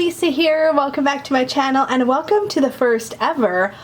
Lisa here. Welcome back to my channel and welcome to the first ever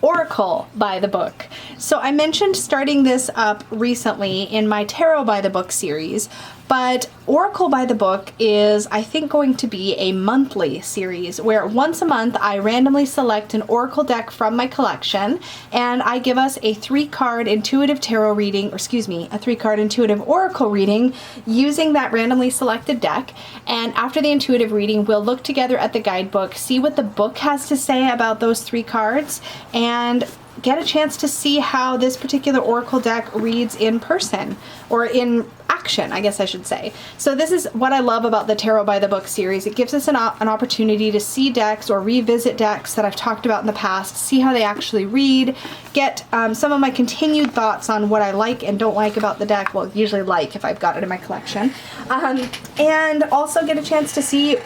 Oracle by the Book. So I mentioned starting this up recently in my Tarot by the Book series, but Oracle by the Book is, I think, going to be a monthly series where once a month I randomly select an Oracle deck from my collection and I give us a 3-card intuitive tarot reading, or excuse me, a 3-card intuitive Oracle reading using that randomly selected deck. And after the intuitive reading, we'll look together at the guidebook, see what the book has to say about those 3 cards, and get a chance to see how this particular Oracle deck reads in person, or in action, I guess I should say. So this is what I love about the Tarot by the Book series. It gives us an opportunity to see decks or revisit decks that I've talked about in the past, see how they actually read, get some of my continued thoughts on what I like and don't like about the deck, well, usually like if I've got it in my collection, and also get a chance to see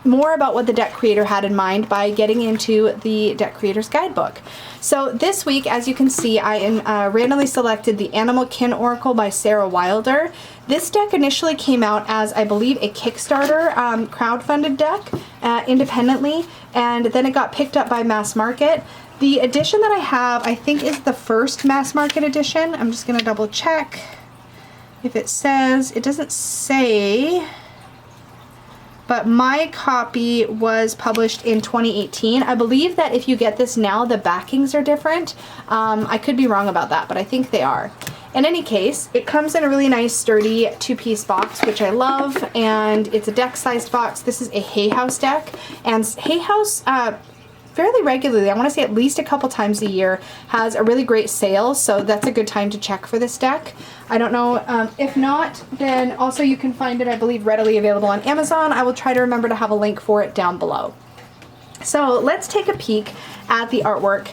more about what the deck creator had in mind by getting into the deck creator's guidebook. So this week, as you can see, I randomly selected the Animal Kin Oracle by Sarah Wilder. This deck initially came out as, I believe, a Kickstarter crowdfunded deck independently, and then it got picked up by Mass Market. The edition that I have, I think, is the first Mass Market edition. I'm just going to double check if it says. It doesn't say, but my copy was published in 2018. I believe that if you get this now, the backings are different. I could be wrong about that, but I think they are. In any case, it comes in a really nice sturdy 2-piece box, which I love, and it's a deck-sized box. This is a Hay House deck, and Hay House fairly regularly, I want to say at least a couple times a year, has a really great sale, so that's a good time to check for this deck. I don't know, if not, then also you can find it, I believe, readily available on Amazon. I will try to remember to have a link for it down below. So let's take a peek at the artwork.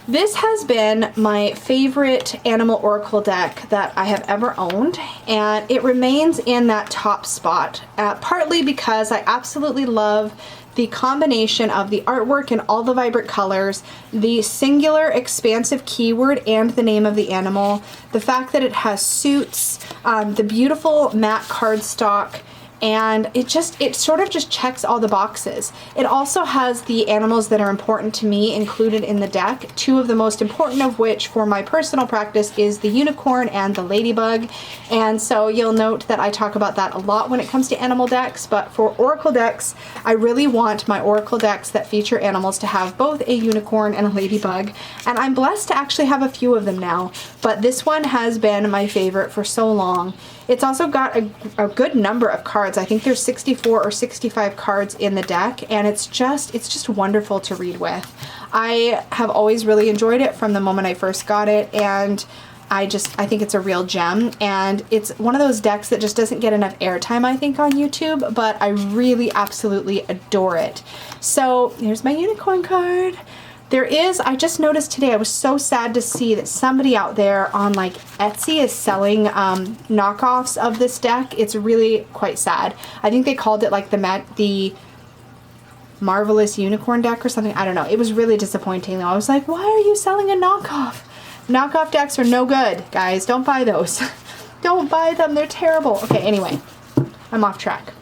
This has been my favorite Animal Oracle deck that I have ever owned, and it remains in that top spot, partly because I absolutely love the combination of the artwork and all the vibrant colors, the singular expansive keyword and the name of the animal, the fact that it has suits, the beautiful matte cardstock, and it sort of just checks all the boxes. It also has the animals that are important to me included in the deck, 2 of the most important of which for my personal practice is the unicorn and the ladybug. And so you'll note that I talk about that a lot when it comes to animal decks, but for Oracle decks, I really want my Oracle decks that feature animals to have both a unicorn and a ladybug. And I'm blessed to actually have a few of them now, but this one has been my favorite for so long. It's also got a good number of cards. I think there's 64 or 65 cards in the deck, and it's just wonderful to read with. I have always really enjoyed it from the moment I first got it, and I think it's a real gem, and it's one of those decks that just doesn't get enough airtime, I think, on YouTube, but I really absolutely adore it. So here's my unicorn card. I just noticed today, I was so sad to see that somebody out there on like Etsy is selling knockoffs of this deck. It's really quite sad. I think they called it like the Marvelous Unicorn deck or something. I don't know. It was really disappointing though. I was like, why are you selling a knockoff? Knockoff decks are no good, guys. Don't buy those. Don't buy them. They're terrible. Okay, anyway, I'm off track.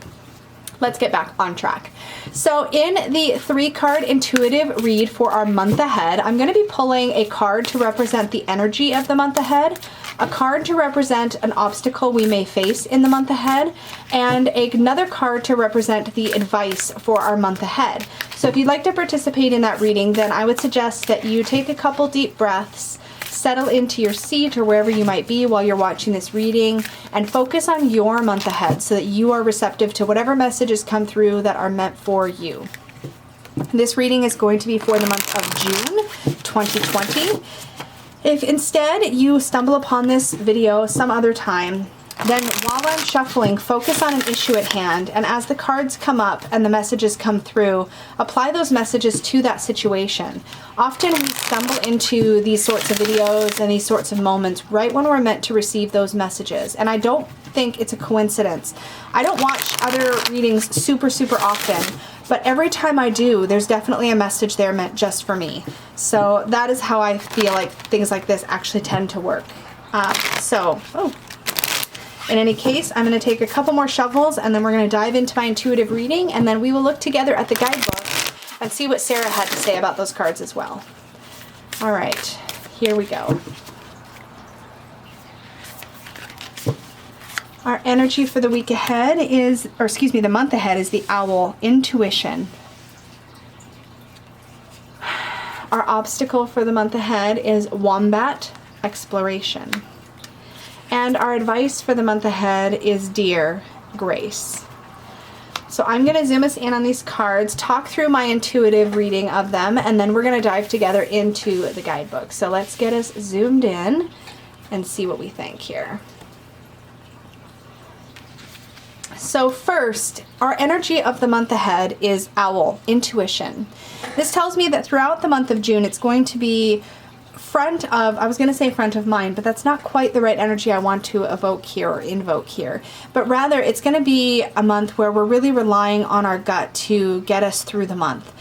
Let's get back on track. So in the 3-card intuitive read for our month ahead, I'm going to be pulling a card to represent the energy of the month ahead, a card to represent an obstacle we may face in the month ahead, and another card to represent the advice for our month ahead. So if you'd like to participate in that reading, then I would suggest that you take a couple deep breaths, settle into your seat or wherever you might be while you're watching this reading, and focus on your month ahead so that you are receptive to whatever messages come through that are meant for you. This reading is going to be for the month of June 2020. If instead you stumble upon this video some other time, then while I'm shuffling, focus on an issue at hand, and as the cards come up and the messages come through, apply those messages to that situation. Often we stumble into these sorts of videos and these sorts of moments right when we're meant to receive those messages, and I don't think it's a coincidence. I don't watch other readings super often, but every time I do, there's definitely a message there meant just for me. So that is how I feel like things like this actually tend to work. In any case, I'm going to take a couple more shuffles and then we're going to dive into my intuitive reading, and then we will look together at the guidebook and see what Sarah had to say about those cards as well. All right, here we go. Our energy for the week ahead is, or excuse me, the month ahead is the Owl, intuition. Our obstacle for the month ahead is Wombat, exploration. And our advice for the month ahead is Deer, grace. So I'm going to zoom us in on these cards, talk through my intuitive reading of them, and then we're going to dive together into the guidebook. So let's get us zoomed in and see what we think here. So first, our energy of the month ahead is Owl, intuition. This tells me that throughout the month of June, it's going to be front of, I was going to say front of mind, but that's not quite the right energy I want to evoke here or invoke here. But rather, it's going to be a month where we're really relying on our gut to get us through the month.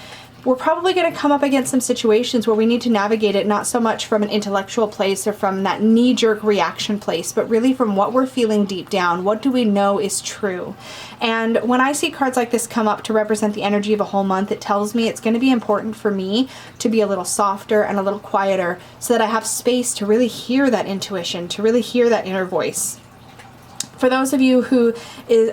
We're probably going to come up against some situations where we need to navigate it not so much from an intellectual place or from that knee-jerk reaction place, but really from what we're feeling deep down. What do we know is true? And when I see cards like this come up to represent the energy of a whole month, it tells me it's going to be important for me to be a little softer and a little quieter so that I have space to really hear that intuition, to really hear that inner voice. For those of you who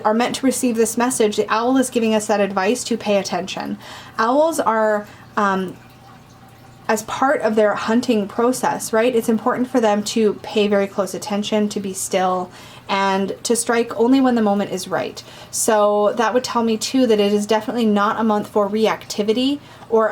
are meant to receive this message, the owl is giving us that advice to pay attention. Owls are, as part of their hunting process, right? It's important for them to pay very close attention, to be still, and to strike only when the moment is right. So that would tell me too that it is definitely not a month for reactivity or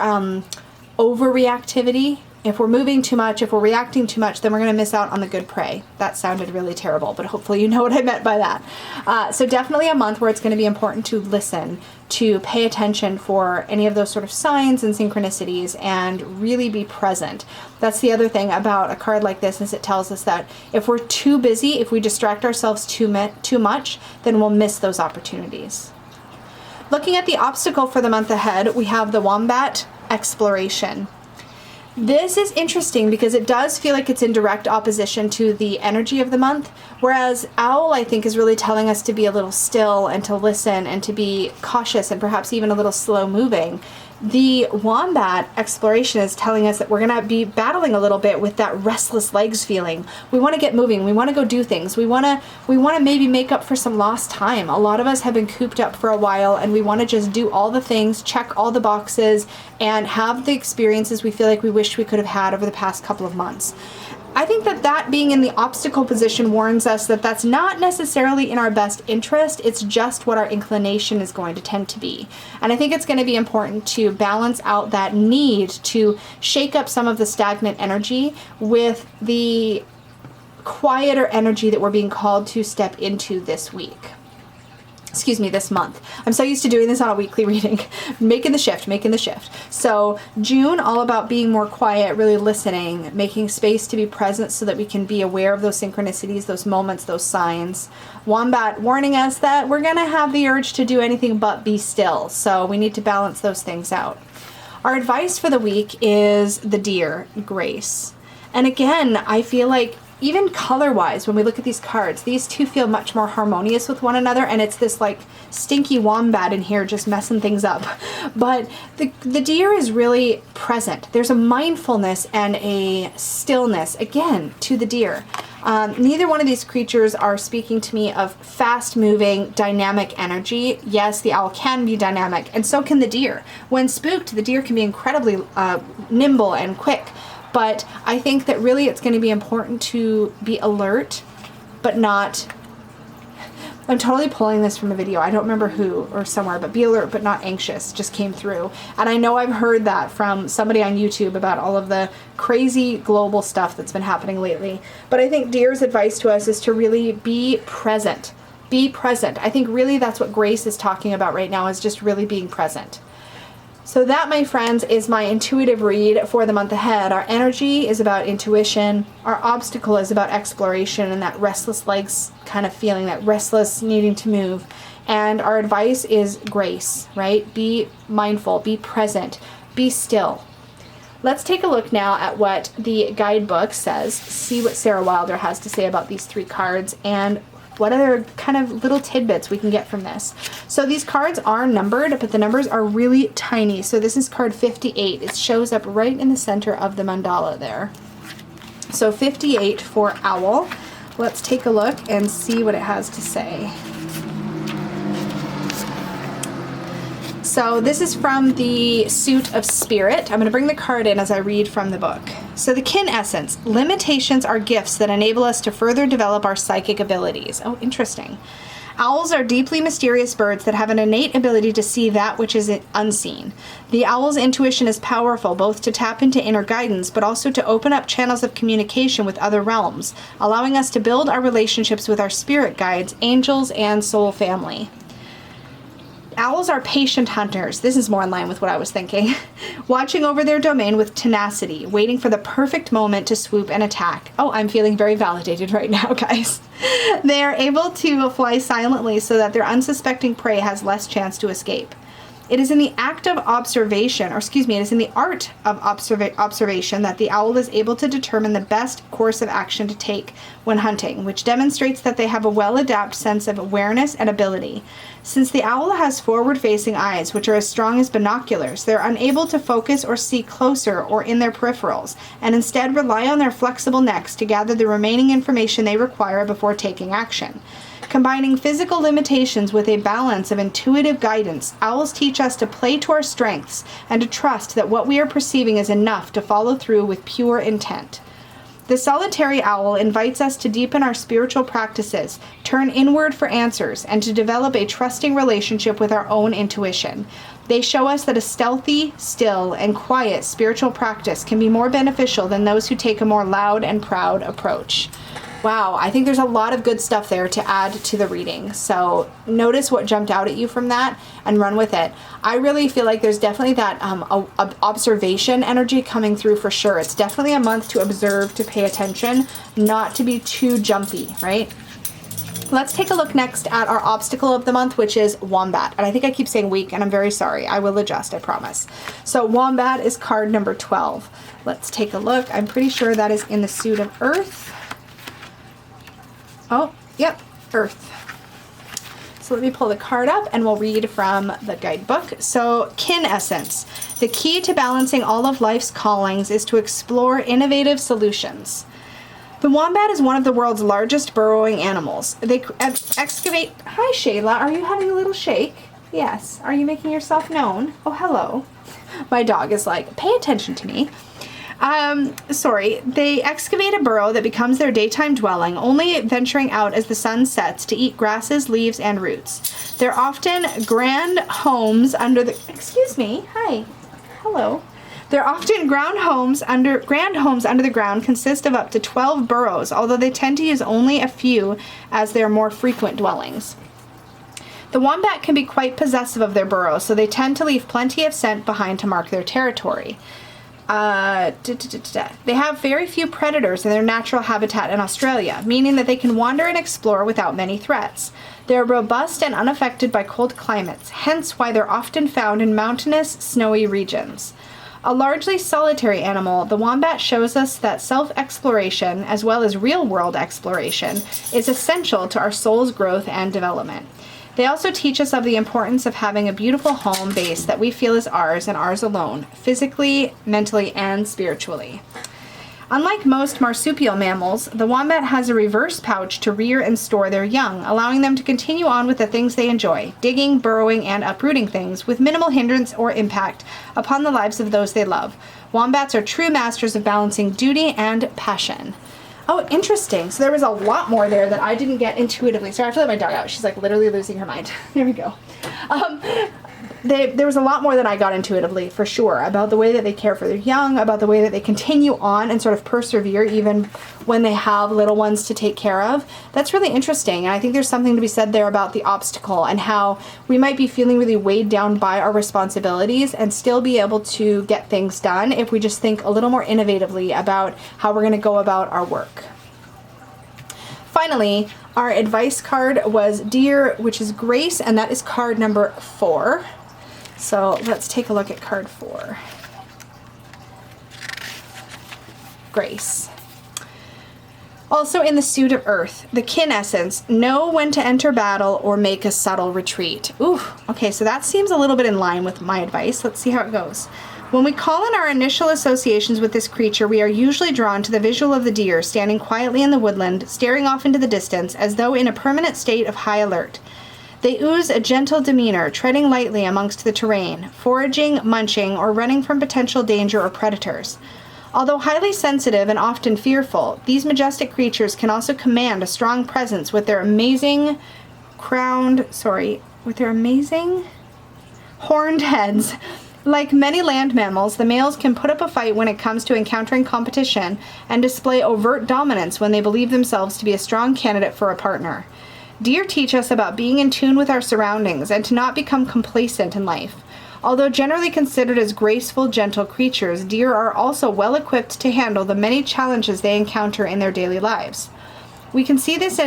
overreactivity. If we're moving too much, if we're reacting too much, then we're going to miss out on the good prey. That sounded really terrible, but hopefully you know what I meant by that. So definitely a month where it's going to be important to listen, to pay attention for any of those sort of signs and synchronicities and really be present. That's the other thing about a card like this, is it tells us that if we're too busy, if we distract ourselves too much, then we'll miss those opportunities. Looking at the obstacle for the month ahead, we have the Wombat, exploration. This is interesting because it does feel like it's in direct opposition to the energy of the month, whereas Owl, I think, is really telling us to be a little still and to listen and to be cautious and perhaps even a little slow moving. The Wombat, exploration, is telling us that we're going to be battling a little bit with that restless legs feeling. We want to get moving. We want to go do things. We want to maybe make up for some lost time. A lot of us have been cooped up for a while and we want to just do all the things, check all the boxes, and have the experiences we feel like we wish we could have had over the past couple of months. I think that being in the obstacle position warns us that that's not necessarily in our best interest. It's just what our inclination is going to tend to be. And I think it's going to be important to balance out that need to shake up some of the stagnant energy with the quieter energy that we're being called to step into this week. Excuse me, this month. I'm so used to doing this on a weekly reading. making the shift. So June, all about being more quiet, really listening, making space to be present so that we can be aware of those synchronicities, those moments, those signs. Wombat warning us that we're going to have the urge to do anything but be still. So we need to balance those things out. Our advice for the week is the Deer, grace. And again, I feel like even color-wise, when we look at these cards, these two feel much more harmonious with one another, and it's this like stinky wombat in here just messing things up. But the deer is really present. There's a mindfulness and a stillness, again, to the deer. Neither one of these creatures are speaking to me of fast-moving, dynamic energy. Yes, the owl can be dynamic, and so can the deer. When spooked, the deer can be incredibly nimble and quick. But I think that really it's going to be important to be alert, but not, I'm totally pulling this from a video. I don't remember who or somewhere, but be alert, but not anxious just came through. And I know I've heard that from somebody on YouTube about all of the crazy global stuff that's been happening lately. But I think Deer's advice to us is to really be present. Be present. I think really that's what Grace is talking about right now, is just really being present. So that, my friends, is my intuitive read for the month ahead. Our energy is about intuition. Our obstacle is about exploration and that restless legs kind of feeling, that restless needing to move. And our advice is grace, right? Be mindful, be present, be still. Let's take a look now at what the guidebook says. See what Sarah Wilder has to say about these three cards. And what other kind of little tidbits we can get from this. So these cards are numbered, but the numbers are really tiny. So this is card 58. It shows up right in the center of the mandala there. So 58 for Owl. Let's take a look and see what it has to say. So this is from the Suit of Spirit. I'm going to bring the card in as I read from the book. So the kin essence, limitations are gifts that enable us to further develop our psychic abilities. Oh, interesting. Owls are deeply mysterious birds that have an innate ability to see that which is unseen. The owl's intuition is powerful, both to tap into inner guidance, but also to open up channels of communication with other realms, allowing us to build our relationships with our spirit guides, angels, and soul family. Owls are patient hunters. This is more in line with what I was thinking. Watching over their domain with tenacity, waiting for the perfect moment to swoop and attack. Oh, I'm feeling very validated right now, guys. They are able to fly silently so that their unsuspecting prey has less chance to escape. It is in the act of observation, or excuse me, it is in the art of observation that the owl is able to determine the best course of action to take when hunting, which demonstrates that they have a well-adapted sense of awareness and ability. Since the owl has forward-facing eyes, which are as strong as binoculars, they're unable to focus or see closer or in their peripherals, and instead rely on their flexible necks to gather the remaining information they require before taking action. Combining physical limitations with a balance of intuitive guidance, owls teach us to play to our strengths and to trust that what we are perceiving is enough to follow through with pure intent. The solitary owl invites us to deepen our spiritual practices, turn inward for answers, and to develop a trusting relationship with our own intuition. They show us that a stealthy, still, and quiet spiritual practice can be more beneficial than those who take a more loud and proud approach. Wow, I think there's a lot of good stuff there to add to the reading. So notice what jumped out at you from that and run with it. I really feel like there's definitely that observation energy coming through for sure. It's definitely a month to observe, to pay attention, not to be too jumpy, right? Let's take a look next at our obstacle of the month, which is Wombat. And I think I keep saying weak, and I'm very sorry. I will adjust, I promise. So Wombat is card number 12. Let's take a look. I'm pretty sure that is in the Suit of Earth. Oh, yep, Earth. So let me pull the card up and we'll read from the guidebook. So, kin essence. The key to balancing all of life's callings is to explore innovative solutions. The wombat is one of the world's largest burrowing animals. They excavate... Hi, Shayla. Are you having a little shake? Yes. Are you making yourself known? Oh, hello. My dog is like, pay attention to me. They excavate a burrow that becomes their daytime dwelling, only venturing out as the sun sets to eat grasses, leaves, and roots. They're often grand homes under the... Excuse me. Hi. Hello. They're often grand homes under the ground consist of up to 12 burrows, although they tend to use only a few as their more frequent dwellings. The wombat can be quite possessive of their burrows, so they tend to leave plenty of scent behind to mark their territory. They have very few predators in their natural habitat in Australia, meaning that they can wander and explore without many threats. They are robust and unaffected by cold climates, hence why they're often found in mountainous, snowy regions. A largely solitary animal, the wombat shows us that self-exploration, as well as real-world exploration, is essential to our soul's growth and development. They also teach us of the importance of having a beautiful home base that we feel is ours and ours alone, physically, mentally, and spiritually. Unlike most marsupial mammals, the wombat has a reverse pouch to rear and store their young, allowing them to continue on with the things they enjoy, digging, burrowing, and uprooting things, with minimal hindrance or impact upon the lives of those they love. Wombats are true masters of balancing duty and passion. Oh, interesting. So there was a lot more there that I didn't get intuitively. So I have to let my dog out. She's like literally losing her mind. There we go. There was a lot more than I got intuitively, for sure, about the way that they care for their young, about the way that they continue on and sort of persevere even when they have little ones to take care of. That's really interesting. And I think there's something to be said there about the obstacle and how we might be feeling really weighed down by our responsibilities and still be able to get things done if we just think a little more innovatively about how we're going to go about our work. Finally, our advice card was Dear, which is Grace, and that is card number 4. So let's take a look at card 4. Grace. Also in the suit of earth, the kin essence, know when to enter battle or make a subtle retreat. Ooh, okay, so that seems a little bit in line with my advice. Let's see how it goes. When we call in our initial associations with this creature, we are usually drawn to the visual of the deer standing quietly in the woodland, staring off into the distance as though in a permanent state of high alert. They ooze a gentle demeanor, treading lightly amongst the terrain, foraging, munching, or running from potential danger or predators. Although highly sensitive and often fearful, these majestic creatures can also command a strong presence with their amazing horned heads. Like many land mammals, the males can put up a fight when it comes to encountering competition and display overt dominance when they believe themselves to be a strong candidate for a partner. Deer teach us about being in tune with our surroundings and to not become complacent in life. Although generally considered as graceful, gentle creatures, deer are also well equipped to handle the many challenges they encounter in their daily lives. We can see this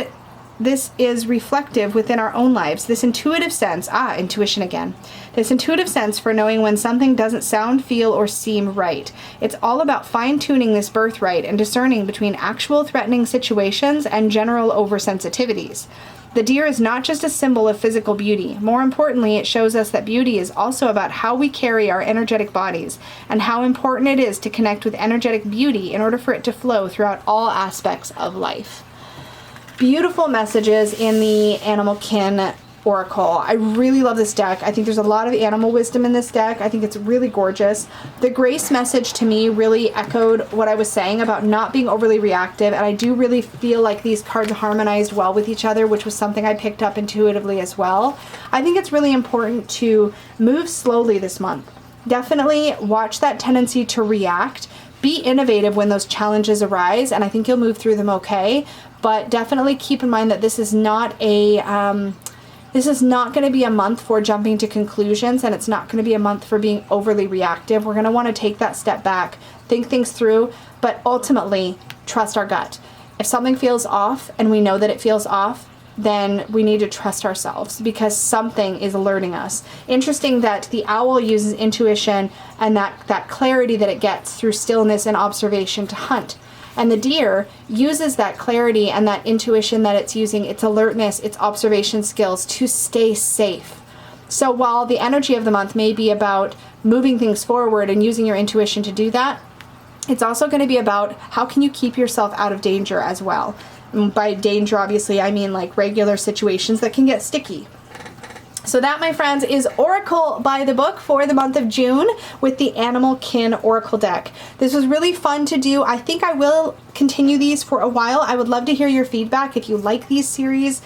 is reflective within our own lives, this intuitive sense, intuition again, this intuitive sense for knowing when something doesn't sound, feel, or seem right. It's all about fine-tuning this birthright and discerning between actual threatening situations and general oversensitivities. The deer is not just a symbol of physical beauty. More importantly, it shows us that beauty is also about how we carry our energetic bodies and how important it is to connect with energetic beauty in order for it to flow throughout all aspects of life. Beautiful messages in the Animal Kin Oracle. I really love this deck. I think there's a lot of animal wisdom in this deck. I think it's really gorgeous. The grace message to me really echoed what I was saying about not being overly reactive, and I do really feel like these cards harmonized well with each other, which was something I picked up intuitively as well. I think it's really important to move slowly this month. Definitely watch that tendency to react. Be innovative when those challenges arise, and I think you'll move through them okay. But definitely keep in mind that this is not going to be a month for jumping to conclusions, and it's not going to be a month for being overly reactive. We're going to want to take that step back, think things through, but ultimately trust our gut. If something feels off and we know that it feels off, then we need to trust ourselves because something is alerting us. Interesting that the owl uses intuition and that clarity that it gets through stillness and observation to hunt. And the deer uses that clarity and that intuition that it's using, its alertness, its observation skills to stay safe. So while the energy of the month may be about moving things forward and using your intuition to do that, it's also going to be about how can you keep yourself out of danger as well. And by danger, obviously, I mean like regular situations that can get sticky. So that, my friends, is Oracle by the Book for the month of June with the Animal Kin Oracle deck. This was really fun to do. I think I will continue these for a while. I would love to hear your feedback if you like these series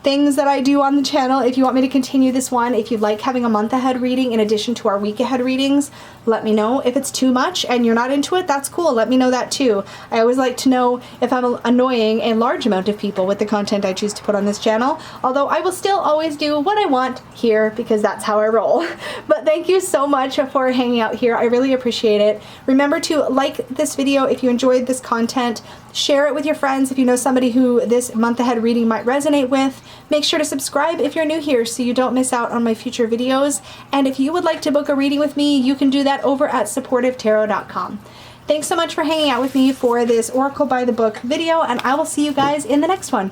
things that I do on the channel. If you want me to continue this one, if you'd like having a month ahead reading in addition to our week ahead readings, let me know. If it's too much and you're not into it, that's cool. Let me know that too. I always like to know if I'm annoying a large amount of people with the content I choose to put on this channel, although I will still always do what I want here because that's how I roll. But thank you so much for hanging out here. I really appreciate it. Remember to like this video if you enjoyed this content. Share it with your friends if you know somebody who this month ahead reading might resonate with. Make sure to subscribe if you're new here so you don't miss out on my future videos. And if you would like to book a reading with me, you can do that over at supportivetarot.com. Thanks so much for hanging out with me for this Oracle by the Book video, and I will see you guys in the next one.